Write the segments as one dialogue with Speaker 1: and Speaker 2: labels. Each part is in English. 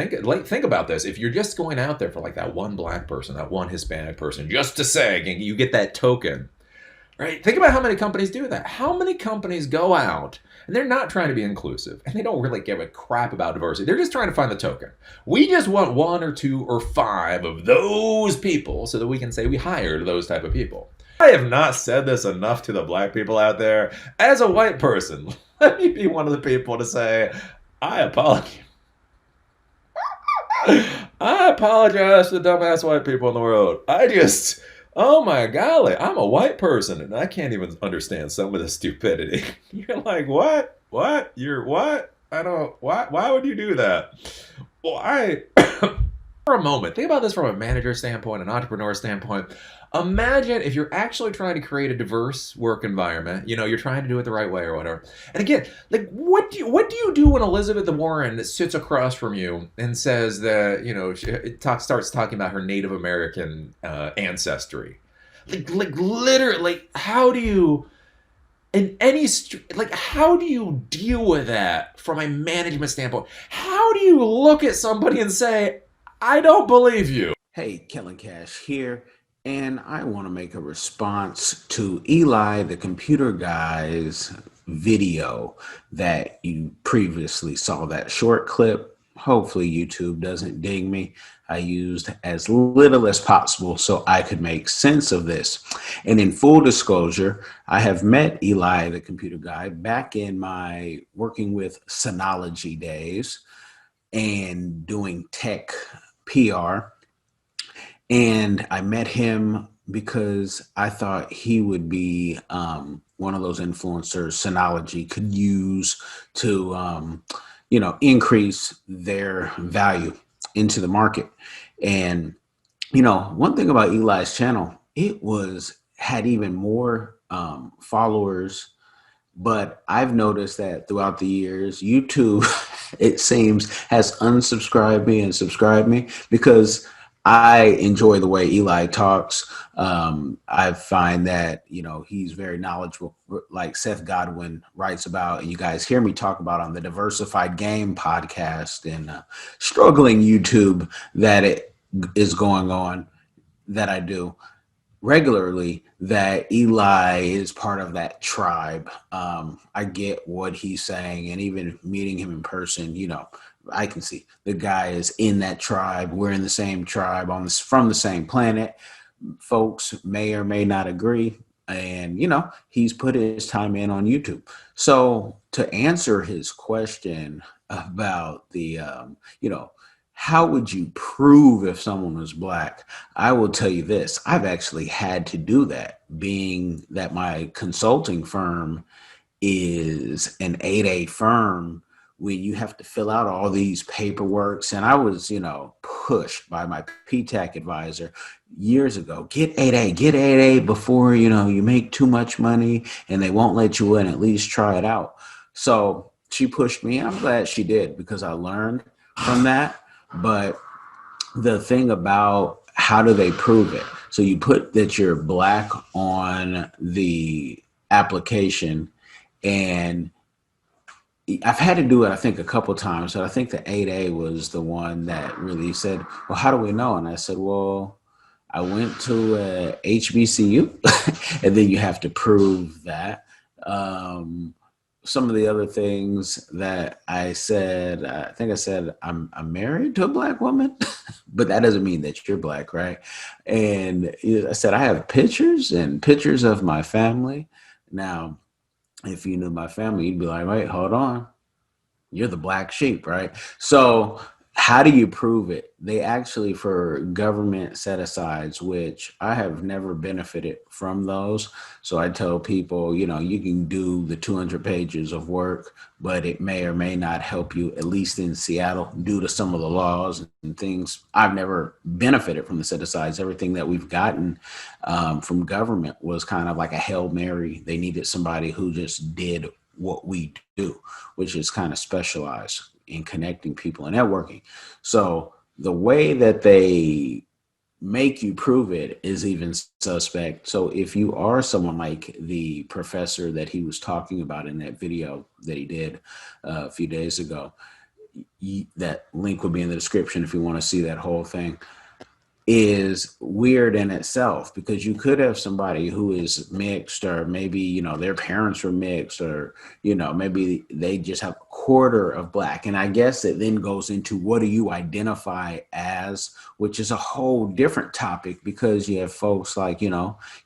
Speaker 1: think about this. If you're just going out there for like that one black person, that one Hispanic person, just to say, and you get that token, right? Think about how many companies do that. How many companies go out and they're not trying to be inclusive and they don't really give a crap about diversity. They're just trying to find the token. We just want one or two or five of those people so that we can say we hired those type of people. I have not said this enough to the black people out there. As a white person, let me be one of the people to say, I apologize. I apologize to the dumbass white people in the world. Oh my golly, I'm a white person and I can't even understand some of the stupidity. You're like, what? What? You're what? I don't, why would you do that? Well, for a moment, think about this from a manager standpoint, an entrepreneur standpoint. Imagine if you're actually trying to create a diverse work environment, you're trying to do it the right way or whatever. And again, like what do you do when Elizabeth Warren sits across from you and says that, starts talking about her Native American ancestry? Like literally, how do you how do you deal with that from a management standpoint? How do you look at somebody and say, I don't believe you?
Speaker 2: Hey, Kellen Cash here, and I want to make a response to Eli, the computer guy's video that you previously saw, that short clip. Hopefully YouTube doesn't ding me. I used as little as possible so I could make sense of this. And in full disclosure, I have met Eli, the computer guy, back in my working with Synology days and doing tech PR. And I met him because I thought he would be one of those influencers Synology could use to, increase their value into the market. And, one thing about Eli's channel, had even more followers, but I've noticed that throughout the years, YouTube, it seems, has unsubscribed me and subscribed me because I enjoy the way Eli talks. I find that, he's very knowledgeable, like Seth Godwin writes about, and you guys hear me talk about on the Diversified Game podcast and struggling YouTube that it is going on that I do regularly, that Eli is part of that tribe. I get what he's saying, and even meeting him in person, I can see the guy is in that tribe. We're in the same tribe from the same planet. Folks may or may not agree. And, he's put his time in on YouTube. So to answer his question about the, how would you prove if someone was black? I will tell you this. I've actually had to do that, being that my consulting firm is an 8A firm when you have to fill out all these paperworks. And I was, pushed by my PTAC advisor years ago, get 8A before, you make too much money and they won't let you in, at least try it out. So she pushed me, and I'm glad she did because I learned from that. But the thing about how do they prove it? So you put that you're black on the application, and I've had to do it, I think, a couple of times. So I think the 8A was the one that really said, well, how do we know? And I said, well, I went to a HBCU, and then you have to prove that. Some of the other things that I said, I think I said, I'm married to a black woman, but that doesn't mean that you're black, right? And I said, I have pictures and pictures of my family. Now, if you knew my family, you'd be like, wait, hold on. You're the black sheep, right? So how do you prove it? They actually, for government set-asides, which I have never benefited from those. So I tell people, you can do the 200 pages of work, but it may or may not help you, at least in Seattle, due to some of the laws and things. I've never benefited from the set-asides. Everything that we've gotten from government was kind of like a Hail Mary. They needed somebody who just did what we do, which is kind of specialized in connecting people and networking. So the way that they make you prove it is even suspect. So if you are someone like the professor that he was talking about in that video that he did a few days ago, that link will be in the description if you want to see that whole thing, is weird in itself, because you could have somebody who is mixed, or maybe, their parents were mixed, or, maybe they just have a quarter of black. And I guess it then goes into, what do you identify as, which is a whole different topic, because you have folks like,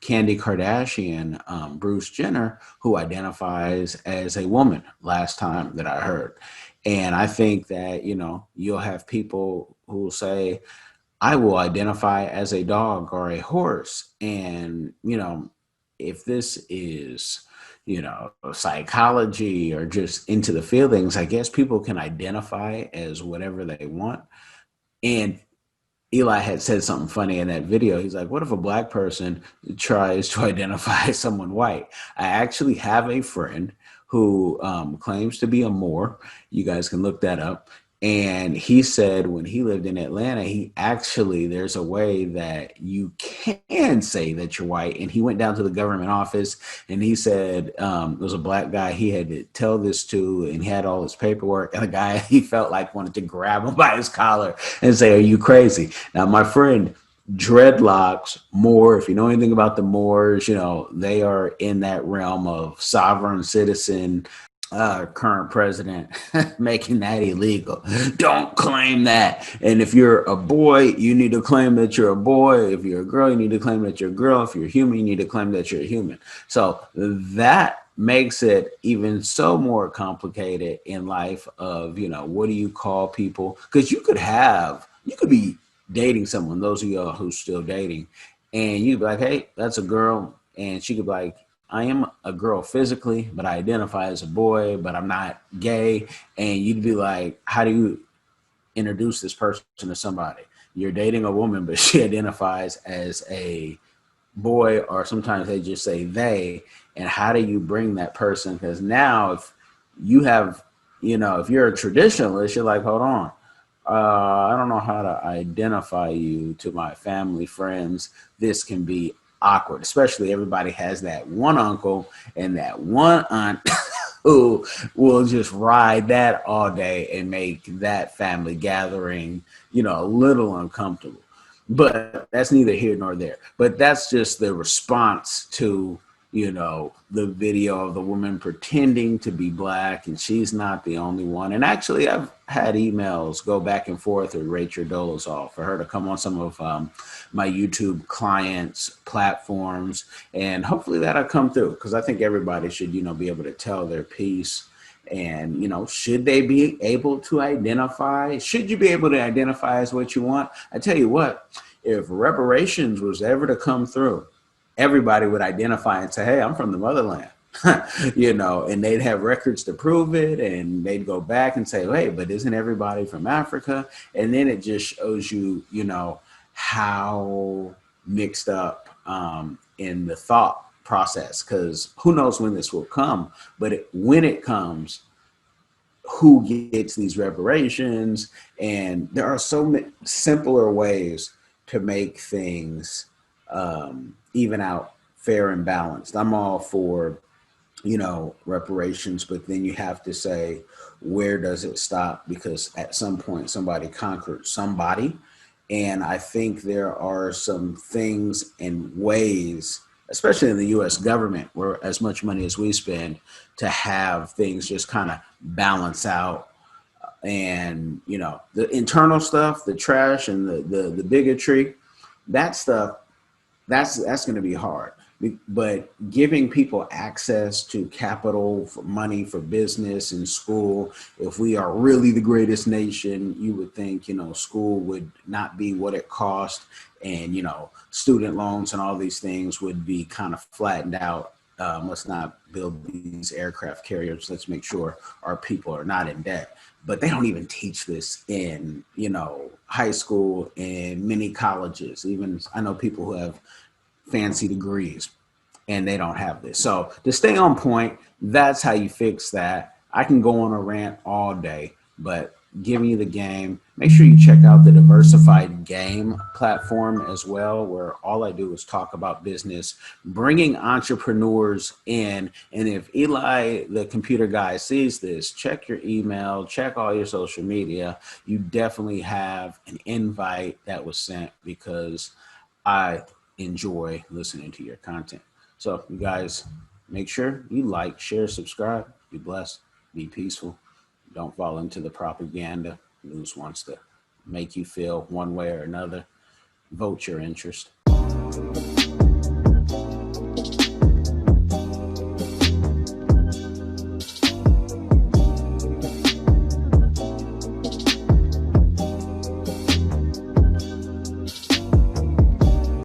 Speaker 2: Candy Kardashian, Bruce Jenner, who identifies as a woman last time that I heard. And I think that, you'll have people who will say, I will identify as a dog or a horse. And, if this is, psychology or just into the feelings, I guess people can identify as whatever they want. And Eli had said something funny in that video. He's like, what if a black person tries to identify as someone white? I actually have a friend who claims to be a Moor. You guys can look that up. And he said when he lived in Atlanta, there's a way that you can say that you're white. And he went down to the government office, and he said, there was a black guy he had to tell this to, and he had all his paperwork. And the guy, he felt like wanted to grab him by his collar and say, are you crazy? Now, my friend, dreadlocks, Moor, if you know anything about the Moors, they are in that realm of sovereign citizen, current president making that illegal. Don't claim that. And if you're a boy, you need to claim that you're a boy. If you're a girl, you need to claim that you're a girl. If you're human, you need to claim that you're a human. So that makes it even so more complicated in life of, what do you call people? Because you could be dating someone, those of y'all who's still dating, and you'd be like, hey, that's a girl. And she could be like, I am a girl physically, but I identify as a boy, but I'm not gay. And you'd be like, how do you introduce this person to somebody? You're dating a woman, but she identifies as a boy, or sometimes they just say they. And how do you bring that person? Because now if you have, if you're a traditionalist, you're like, hold on. I don't know how to identify you to my family, friends. This can be awkward, especially everybody has that one uncle and that one aunt who will just ride that all day and make that family gathering, a little uncomfortable. But that's neither here nor there. But that's just the response to, the video of the woman pretending to be black, and she's not the only one. And actually, I've had emails go back and forth with Rachel Dolezal for her to come on some of my YouTube clients' platforms, and hopefully that'll come through, because I think everybody should, be able to tell their piece. And, should they be able to identify? Should you be able to identify as what you want? I tell you what, if reparations was ever to come through, everybody would identify and say, hey, I'm from the motherland, and they'd have records to prove it. And they'd go back and say, hey, but isn't everybody from Africa? And then it just shows you, how mixed up in the thought process, because who knows when this will come, but when it comes, who gets these reparations? And there are so many simpler ways to make things even out, fair and balanced. I'm all for, reparations, but then you have to say, where does it stop? Because at some point somebody conquered somebody. And I think there are some things and ways, especially in the US government, where as much money as we spend, to have things just kind of balance out. And, the internal stuff, the trash and the bigotry, that stuff, that's going to be hard. But giving people access to capital, for money, for business and school, if we are really the greatest nation, you would think, school would not be what it cost, and, student loans and all these things would be kind of flattened out. Let's not build these aircraft carriers. Let's make sure our people are not in debt. But they don't even teach this in, high school and many colleges. Even I know people who have fancy degrees and they don't have this. So to stay on point, that's how you fix that. I can go on a rant all day, but giving you the game. Make sure you check out the Diversified Game platform as well, where all I do is talk about business, bringing entrepreneurs in. And if Eli, the computer guy, sees this, check your email, check all your social media. You definitely have an invite that was sent because I enjoy listening to your content. So, you guys, make sure you like, share, subscribe. Be blessed, be peaceful. Don't fall into the propaganda. News wants to make you feel one way or another. Vote your interest.